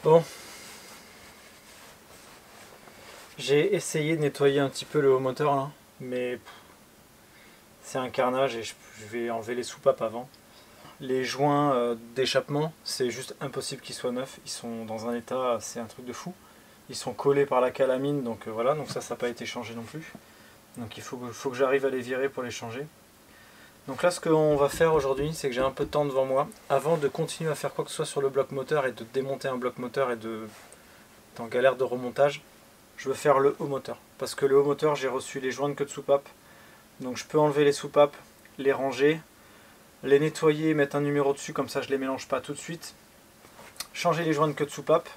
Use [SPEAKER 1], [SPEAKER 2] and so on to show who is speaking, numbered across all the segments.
[SPEAKER 1] Bon, j'ai essayé de nettoyer un petit peu le haut moteur là, mais c'est un carnage et je vais enlever les soupapes avant. Les joints d'échappement, c'est juste impossible qu'ils soient neufs, ils sont dans un état, c'est un truc de fou. Ils sont collés par la calamine, donc voilà, donc ça n'a pas été changé non plus. Donc il faut que j'arrive à les virer pour les changer. Donc là, ce qu'on va faire aujourd'hui, c'est que j'ai un peu de temps devant moi. Avant de continuer à faire quoi que ce soit sur le bloc moteur et de démonter un bloc moteur et d'être en galère de remontage, je veux faire le haut moteur. Parce que le haut moteur, j'ai reçu les joints de queue de soupape. Donc je peux enlever les soupapes, les ranger, les nettoyer, mettre un numéro dessus, comme ça je ne les mélange pas tout de suite. Changer les joints de queue de soupape.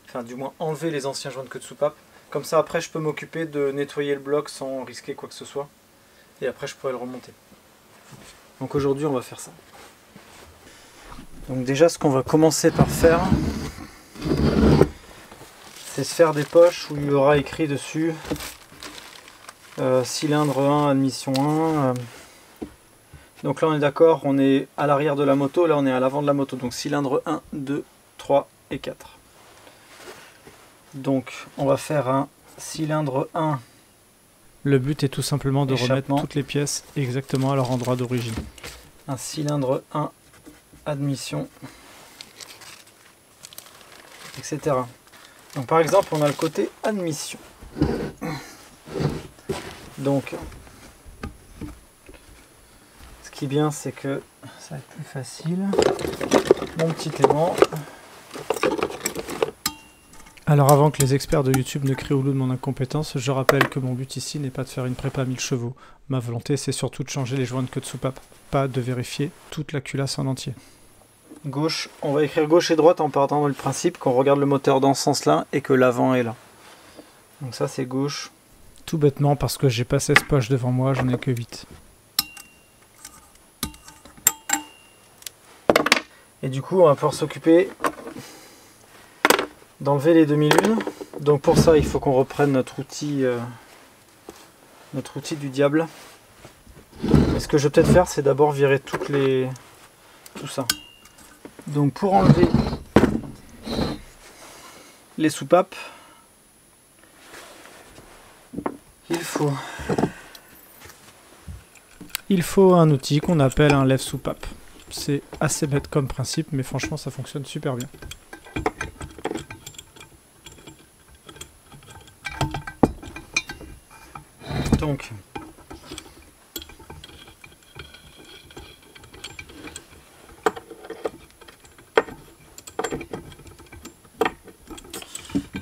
[SPEAKER 1] Enfin, du moins enlever les anciens joints de queue de soupape. Comme ça, après, je peux m'occuper de nettoyer le bloc sans risquer quoi que ce soit. Et après, je pourrai le remonter. Donc aujourd'hui, on va faire ça. Donc déjà, ce qu'on va commencer par faire, c'est se faire des poches où il y aura écrit dessus cylindre 1, admission 1. Donc là, on est d'accord, on est à l'arrière de la moto, là on est à l'avant de la moto. Donc cylindre 1, 2, 3 et 4. Donc on va faire un cylindre 1.
[SPEAKER 2] Le but est tout simplement de remettre toutes les pièces exactement à leur endroit d'origine.
[SPEAKER 1] Un cylindre 1, admission, etc. Donc par exemple, on a le côté admission. Donc, ce qui est bien, c'est que ça va être plus facile. Mon petit aimant.
[SPEAKER 2] Alors avant que les experts de YouTube ne crient au loup de mon incompétence, je rappelle que mon but ici n'est pas de faire une prépa 1000 chevaux. Ma volonté c'est surtout de changer les joints de queue de soupape, pas de vérifier toute la culasse en entier.
[SPEAKER 1] Gauche, on va écrire gauche et droite en partant du principe qu'on regarde le moteur dans ce sens-là et que l'avant est là. Donc ça c'est gauche.
[SPEAKER 2] Tout bêtement parce que j'ai pas 16 poches devant moi, j'en ai que 8.
[SPEAKER 1] Et du coup on va pouvoir s'occuper d'enlever les demi-lunes. Donc pour ça il faut qu'on reprenne notre outil du diable. Et ce que je vais peut-être faire, c'est d'abord virer tout ça. Donc pour enlever les soupapes,
[SPEAKER 2] il faut un outil qu'on appelle un lève-soupape. C'est assez bête comme principe, mais franchement ça fonctionne super bien.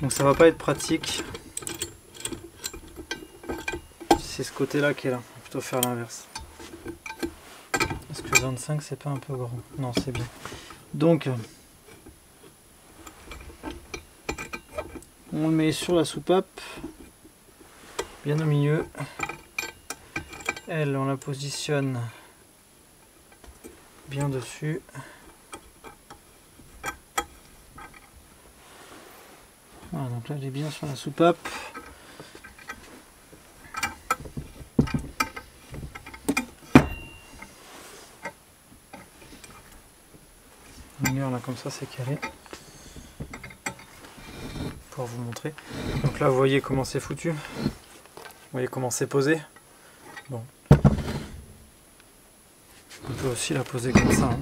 [SPEAKER 1] Donc ça va pas être pratique. C'est ce côté là qui est là. On va plutôt faire l'inverse. Est-ce que 25 c'est pas un peu grand? Non, c'est bien. Donc on le met sur la soupape, bien au milieu. Elle, on la positionne bien dessus. Voilà, donc là elle est bien sur la soupape. Là comme ça c'est carré. Pour vous montrer. Donc là vous voyez comment c'est foutu. Vous voyez comment c'est posé. Bon. On peut aussi la poser comme ça. Hein.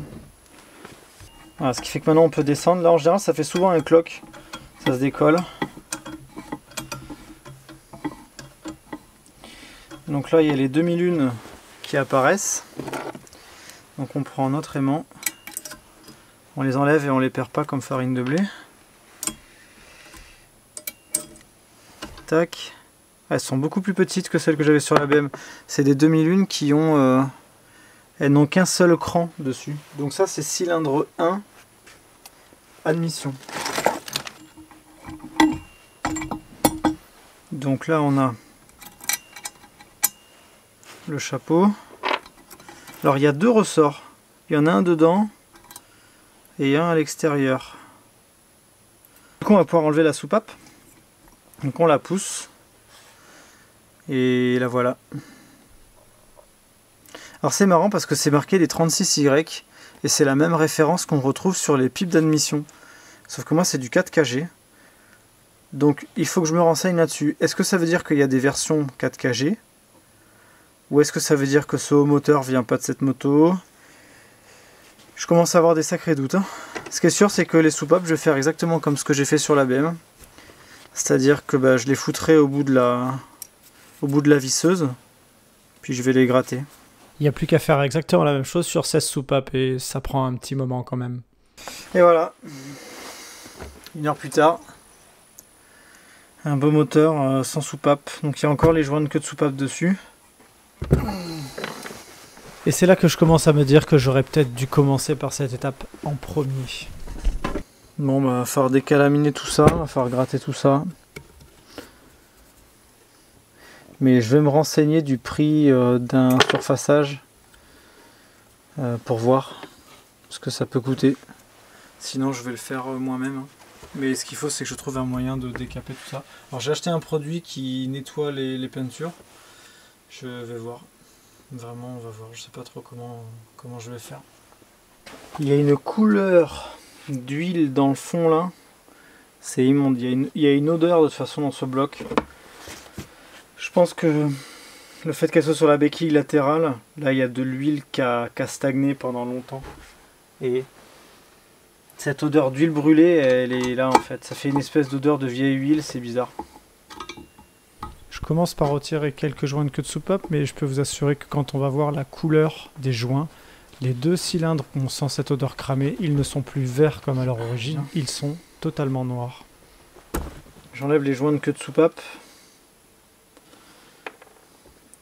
[SPEAKER 1] Voilà, ce qui fait que maintenant on peut descendre. Là en général ça fait souvent un cloque. Ça se décolle. Donc là il y a les demi-lunes qui apparaissent. Donc on prend notre aimant. On les enlève et on les perd pas comme farine de blé. Tac. Elles sont beaucoup plus petites que celles que j'avais sur la BM. C'est des demi-lunes qui ont... elles n'ont qu'un seul cran dessus. Donc ça c'est cylindre 1, admission. Donc là on a le chapeau. Alors il y a deux ressorts. Il y en a un dedans et un à l'extérieur. Du coup on va pouvoir enlever la soupape. Donc on la pousse et la voilà.
[SPEAKER 2] Alors c'est marrant parce que c'est marqué les 36Y et c'est la même référence qu'on retrouve sur les pipes d'admission. Sauf que moi c'est du 4KG. Donc il faut que je me renseigne là-dessus. Est-ce que ça veut dire qu'il y a des versions 4KG? Ou est-ce que ça veut dire que ce haut moteur vient pas de cette moto? Je commence à avoir des sacrés doutes. Hein. Ce qui est sûr, c'est que les soupapes, je vais faire exactement comme ce que j'ai fait sur la BM. C'est-à-dire que je les foutrai au bout de la visseuse. Puis je vais les gratter.
[SPEAKER 3] Il n'y a plus qu'à faire exactement la même chose sur 16 soupapes et ça prend un petit moment quand même.
[SPEAKER 2] Et voilà. 1 heure plus tard. Un beau moteur sans soupape. Donc il y a encore les joints de queue de soupape dessus.
[SPEAKER 3] Et c'est là que je commence à me dire que j'aurais peut-être dû commencer par cette étape en premier.
[SPEAKER 2] Bon va falloir décalaminer tout ça, va falloir gratter tout ça. Mais je vais me renseigner du prix d'un surfaçage pour voir ce que ça peut coûter. Sinon je vais le faire moi-même. Hein. Mais ce qu'il faut c'est que je trouve un moyen de décaper tout ça. Alors j'ai acheté un produit qui nettoie les peintures. Je vais voir. Vraiment on va voir. Je sais pas trop comment je vais faire. Il y a une couleur d'huile dans le fond là. C'est immonde. Il y a une odeur de toute façon dans ce bloc. Je pense que le fait qu'elle soit sur la béquille latérale, là il y a de l'huile qui a stagné pendant longtemps. Et cette odeur d'huile brûlée, elle est là en fait. Ça fait une espèce d'odeur de vieille huile, c'est bizarre.
[SPEAKER 3] Je commence par retirer quelques joints de queue de soupape, mais je peux vous assurer que quand on va voir la couleur des joints, les 2 cylindres, on sent cette odeur cramée, ils ne sont plus verts comme à leur origine, ils sont totalement noirs.
[SPEAKER 2] J'enlève les joints de queue de soupape.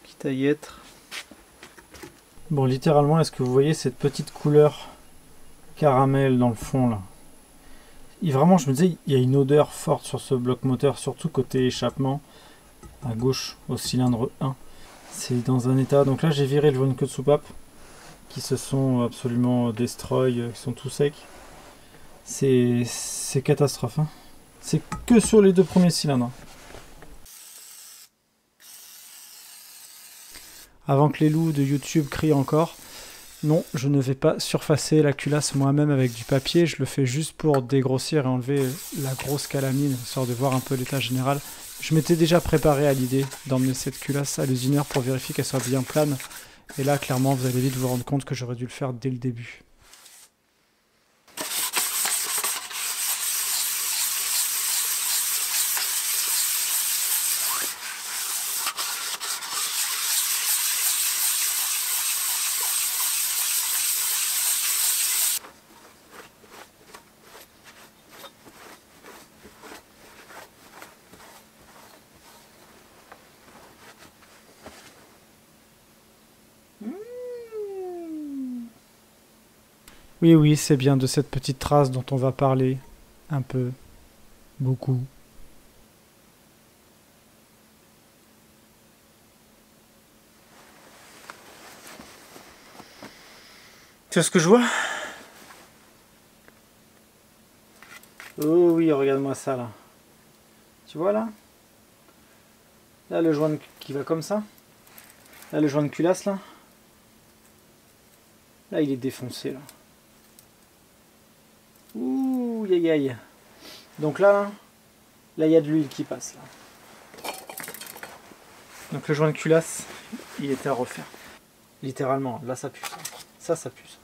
[SPEAKER 2] Quitte à y être. Bon, littéralement, est-ce que vous voyez cette petite couleur caramel dans le fond là? Et vraiment, je me disais, il y a une odeur forte sur ce bloc moteur, surtout côté échappement, à gauche, au cylindre 1. C'est dans un état... Donc là, j'ai viré le joint de queue de soupape, qui se sont absolument destroy, qui sont tout secs. C'est catastrophe. Hein. C'est que sur les 2 premiers cylindres.
[SPEAKER 3] Avant que les loups de YouTube crient encore, non, je ne vais pas surfacer la culasse moi-même avec du papier, je le fais juste pour dégrossir et enlever la grosse calamine, histoire de voir un peu l'état général. Je m'étais déjà préparé à l'idée d'emmener cette culasse à l'usineur pour vérifier qu'elle soit bien plane. Et là, clairement, vous allez vite vous rendre compte que j'aurais dû le faire dès le début. Oui, c'est bien de cette petite trace dont on va parler un peu, beaucoup.
[SPEAKER 2] Tu vois ce que je vois? Oh oui, regarde-moi ça là. Tu vois là? Là le joint qui va comme ça. Là le joint de culasse là. Là il est défoncé là. Ouh, aïe aïe. Donc là il y a de l'huile qui passe là. Donc le joint de culasse, il était à refaire. Littéralement, là ça pue ça. Ça pue ça.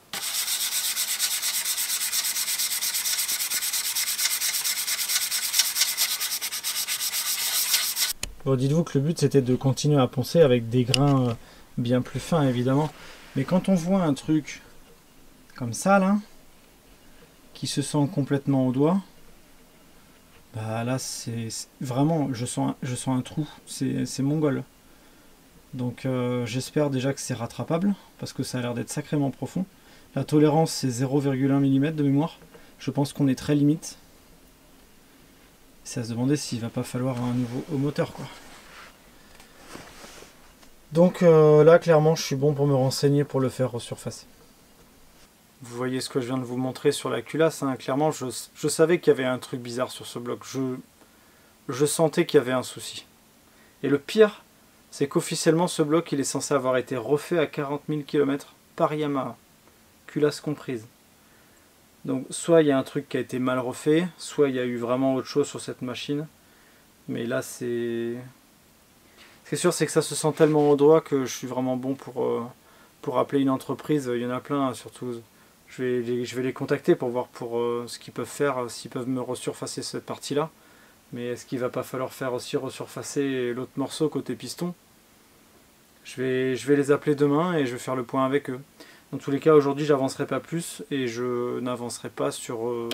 [SPEAKER 2] Bon, dites-vous que le but c'était de continuer à poncer avec des grains bien plus fins évidemment. Mais quand on voit un truc comme ça là, qui se sent complètement au doigt, bah là c'est vraiment, je sens un trou, c'est mongol. Donc j'espère déjà que c'est rattrapable, parce que ça a l'air d'être sacrément profond. La tolérance c'est 0,1 mm de mémoire, je pense qu'on est très limite. C'est à se demander s'il va pas falloir un nouveau haut moteur quoi. Donc là clairement je suis bon pour me renseigner pour le faire resurfacer. Vous voyez ce que je viens de vous montrer sur la culasse, hein. Clairement je savais qu'il y avait un truc bizarre sur ce bloc, je sentais qu'il y avait un souci. Et le pire
[SPEAKER 1] c'est qu'officiellement ce bloc il est censé avoir été refait à 40 000 km par Yamaha, culasse comprise. Donc soit il y a un truc qui a été mal refait, soit il y a eu vraiment autre chose sur cette machine. Mais là c'est... Ce qui est sûr c'est que ça se sent tellement au doigt que je suis vraiment bon pour appeler une entreprise. Il y en a plein surtout. Je vais les contacter pour voir pour ce qu'ils peuvent faire, s'ils peuvent me resurfacer cette partie là. Mais est-ce qu'il va pas falloir faire aussi resurfacer l'autre morceau côté piston? Je vais les appeler demain et je vais faire le point avec eux. Dans tous les cas, aujourd'hui, j'avancerai pas plus et je n'avancerai pas sur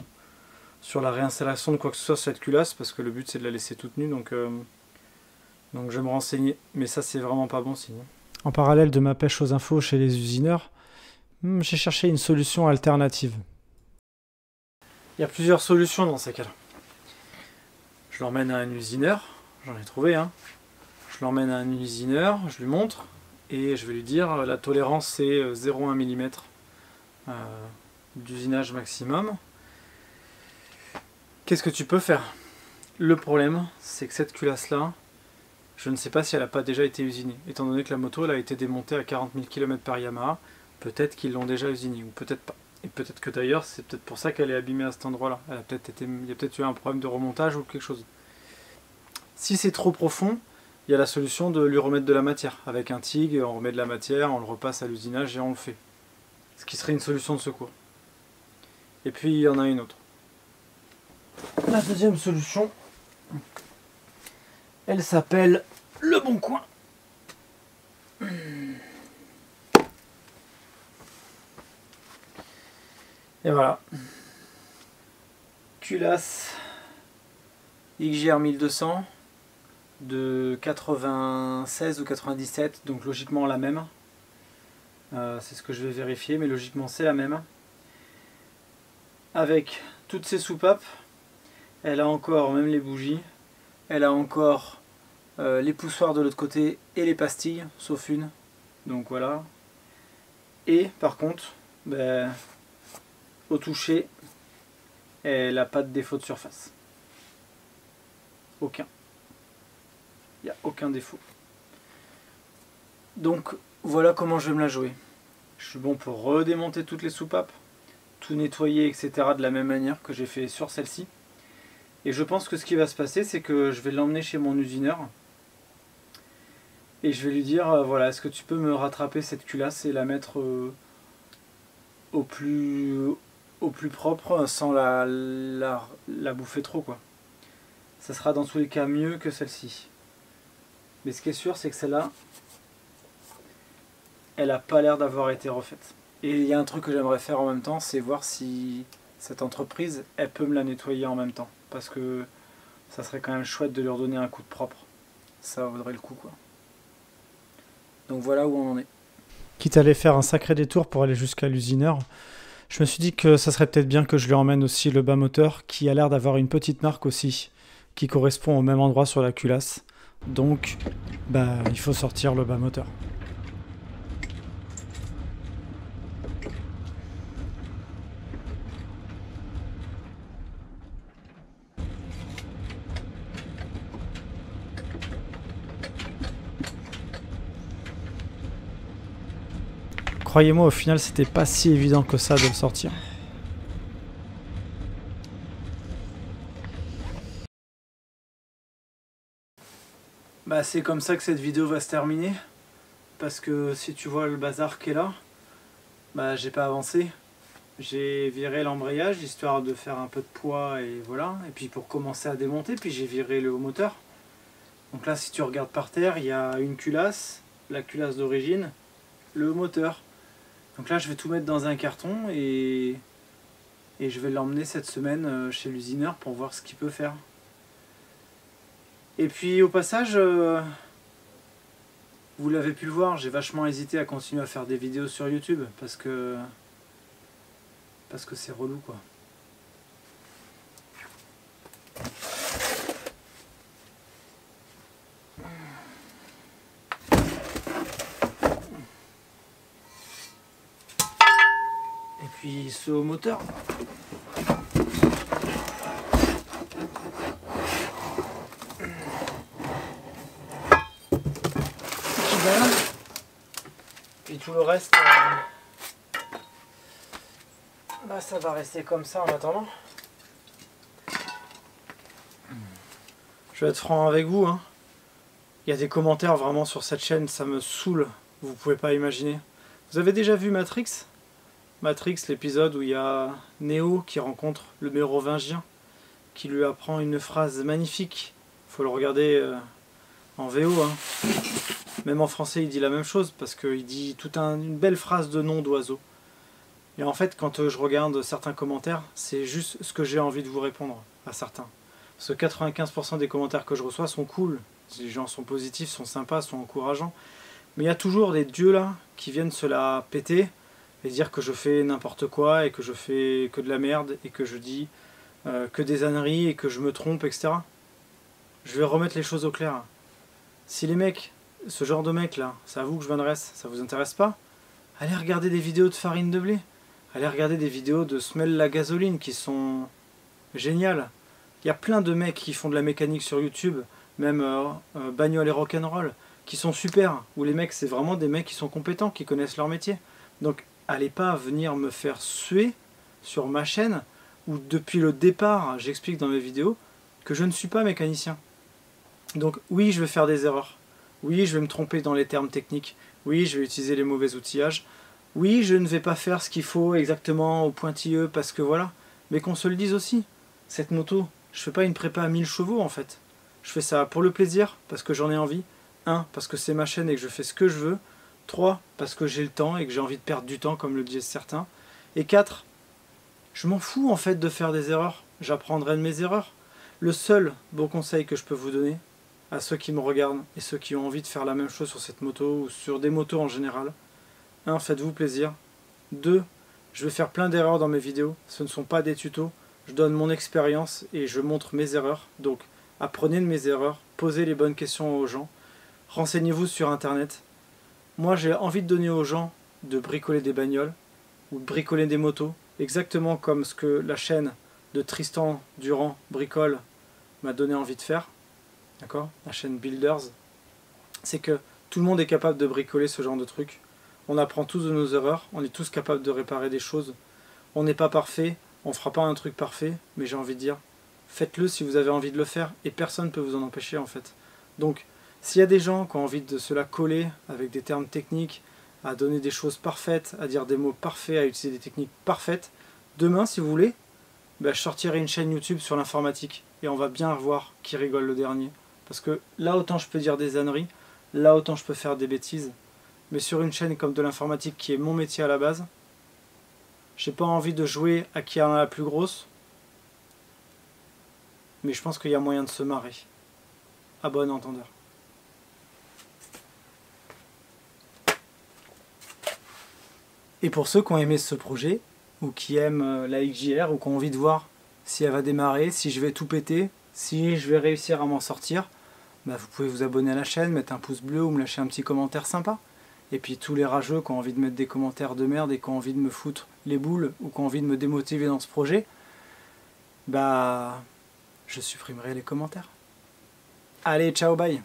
[SPEAKER 1] la réinstallation de quoi que ce soit sur cette culasse parce que le but c'est de la laisser toute nue. Donc je vais me renseigner. Mais ça, c'est vraiment pas bon signe.
[SPEAKER 2] En parallèle de ma pêche aux infos chez les usineurs, j'ai cherché une solution alternative.
[SPEAKER 1] Il y a plusieurs solutions dans ces cas-là. Je l'emmène à un usineur, j'en ai trouvé un. Je l'emmène à un usineur, je lui montre et je vais lui dire la tolérance c'est 0,1 mm d'usinage maximum. Qu'est-ce que tu peux faire? Le problème c'est que cette culasse là, je ne sais pas si elle n'a pas déjà été usinée. Étant donné que la moto elle a été démontée à 40 000 km par Yamaha, peut-être qu'ils l'ont déjà usinée ou peut-être pas. Et peut-être que d'ailleurs c'est peut-être pour ça qu'elle est abîmée à cet endroit-là. Il y a peut-être eu un problème de remontage ou quelque chose. Si c'est trop profond, il y a la solution de lui remettre de la matière. Avec un TIG, on remet de la matière, on le repasse à l'usinage et on le fait. Ce qui serait une solution de secours. Et puis il y en a une autre. La deuxième solution, elle s'appelle Le Bon Coin. Et voilà. Culasse XGR 1200 de 96 ou 97, donc logiquement la même. C'est ce que je vais vérifier, mais logiquement c'est la même. Avec toutes ces soupapes, elle a encore même les bougies, elle a encore les poussoirs de l'autre côté et les pastilles, sauf une. Donc voilà. Et par contre, ben, au toucher, elle n'a pas de défaut de surface. Aucun. Il n'y a aucun défaut. Donc voilà comment je vais me la jouer. Je suis bon pour redémonter toutes les soupapes, tout nettoyer, etc. de la même manière que j'ai fait sur celle-ci. Et je pense que ce qui va se passer, c'est que je vais l'emmener chez mon usineur. Et je vais lui dire, voilà, est-ce que tu peux me rattraper cette culasse et la mettre au plus propre sans la bouffer trop, quoi. Ça sera dans tous les cas mieux que celle-ci. Mais ce qui est sûr, c'est que celle-là, elle n'a pas l'air d'avoir été refaite. Et il y a un truc que j'aimerais faire en même temps, c'est voir si cette entreprise, elle peut me la nettoyer en même temps. Parce que ça serait quand même chouette de leur donner un coup de propre. Ça vaudrait le coup, quoi. Donc voilà où on en est.
[SPEAKER 2] Quitte à aller faire un sacré détour pour aller jusqu'à l'usineur, je me suis dit que ça serait peut-être bien que je lui emmène aussi le bas moteur, qui a l'air d'avoir une petite marque aussi, qui correspond au même endroit sur la culasse. Donc, bah, il faut sortir le bas moteur. Croyez-moi, au final, c'était pas si évident que ça de le sortir.
[SPEAKER 1] Bah, c'est comme ça que cette vidéo va se terminer. Parce que si tu vois le bazar qui est là, bah, j'ai pas avancé. J'ai viré l'embrayage histoire de faire un peu de poids et voilà. Et puis pour commencer à démonter, puis j'ai viré le haut moteur. Donc là, si tu regardes par terre, il y a une culasse, la culasse d'origine, le haut moteur. Donc là, je vais tout mettre dans un carton et je vais l'emmener cette semaine chez l'usineur pour voir ce qu'il peut faire. Et puis au passage, vous l'avez pu le voir, j'ai vachement hésité à continuer à faire des vidéos sur YouTube parce que c'est relou, quoi. Et puis ce haut moteur. Puis tout le reste, bah, ça va rester comme ça en attendant. Je vais être franc avec vous, hein. Il y a des commentaires vraiment sur cette chaîne, ça me saoule, vous pouvez pas imaginer. Vous avez déjà vu Matrix? Matrix, l'épisode où il y a Neo qui rencontre le mérovingien, qui lui apprend une phrase magnifique. Faut le regarder en VO, hein. Même en français il dit la même chose, parce qu'il dit toute une belle phrase de nom d'oiseau. Et en fait, quand je regarde certains commentaires, c'est juste ce que j'ai envie de vous répondre à certains. Parce que 95% des commentaires que je reçois sont cool. Les gens sont positifs, sont sympas, sont encourageants. Mais il y a toujours des dieux là qui viennent se la péter et dire que je fais n'importe quoi et que je fais que de la merde et que je dis que des âneries et que je me trompe, etc. Je vais remettre les choses au clair. Si les mecs, ce genre de mecs là, c'est à vous que je m'adresse, ça vous intéresse pas? Allez regarder des vidéos de farine de blé. Allez regarder des vidéos de Smell la gasoline qui sont géniales. Il y a plein de mecs qui font de la mécanique sur YouTube, même Bagnole et Rock'n'Roll, qui sont super. Où les mecs, c'est vraiment des mecs qui sont compétents, qui connaissent leur métier. Donc, allez pas venir me faire suer sur ma chaîne, où depuis le départ, j'explique dans mes vidéos que je ne suis pas mécanicien. Donc, oui, je vais faire des erreurs. Oui, je vais me tromper dans les termes techniques. Oui, je vais utiliser les mauvais outillages. Oui, je ne vais pas faire ce qu'il faut exactement au pointilleux, parce que voilà. Mais qu'on se le dise aussi. Cette moto, je fais pas une prépa à 1000 chevaux en fait. Je fais ça pour le plaisir, parce que j'en ai envie. 1, parce que c'est ma chaîne et que je fais ce que je veux. 3, parce que j'ai le temps et que j'ai envie de perdre du temps, comme le disent certains. Et 4, je m'en fous en fait de faire des erreurs. J'apprendrai de mes erreurs. Le seul bon conseil que je peux vous donner, à ceux qui me regardent et ceux qui ont envie de faire la même chose sur cette moto ou sur des motos en général. 1, faites-vous plaisir. 2, je vais faire plein d'erreurs dans mes vidéos. Ce ne sont pas des tutos. Je donne mon expérience et je montre mes erreurs. Donc, apprenez de mes erreurs, posez les bonnes questions aux gens, renseignez-vous sur Internet. Moi, j'ai envie de donner aux gens de bricoler des bagnoles ou de bricoler des motos, exactement comme ce que la chaîne de Tristan Durand Bricole m'a donné envie de faire. D'accord ? La chaîne Builders. C'est que tout le monde est capable de bricoler ce genre de trucs. On apprend tous de nos erreurs, on est tous capables de réparer des choses. On n'est pas parfait. On ne fera pas un truc parfait, mais j'ai envie de dire, faites-le si vous avez envie de le faire, et personne ne peut vous en empêcher en fait. Donc, s'il y a des gens qui ont envie de se la coller avec des termes techniques, à donner des choses parfaites, à dire des mots parfaits, à utiliser des techniques parfaites, demain, si vous voulez, je sortirai une chaîne YouTube sur l'informatique, et on va bien voir qui rigole le dernier. Parce que là, autant je peux dire des âneries, là, autant je peux faire des bêtises, mais sur une chaîne comme de l'informatique, qui est mon métier à la base, j'ai pas envie de jouer à qui en a la plus grosse, mais je pense qu'il y a moyen de se marrer. À bon entendeur. Et pour ceux qui ont aimé ce projet, ou qui aiment la XJR, ou qui ont envie de voir si elle va démarrer, si je vais tout péter, si je vais réussir à m'en sortir, vous pouvez vous abonner à la chaîne, mettre un pouce bleu ou me lâcher un petit commentaire sympa. Et puis tous les rageux qui ont envie de mettre des commentaires de merde et qui ont envie de me foutre les boules ou qui ont envie de me démotiver dans ce projet, je supprimerai les commentaires. Allez, ciao, bye!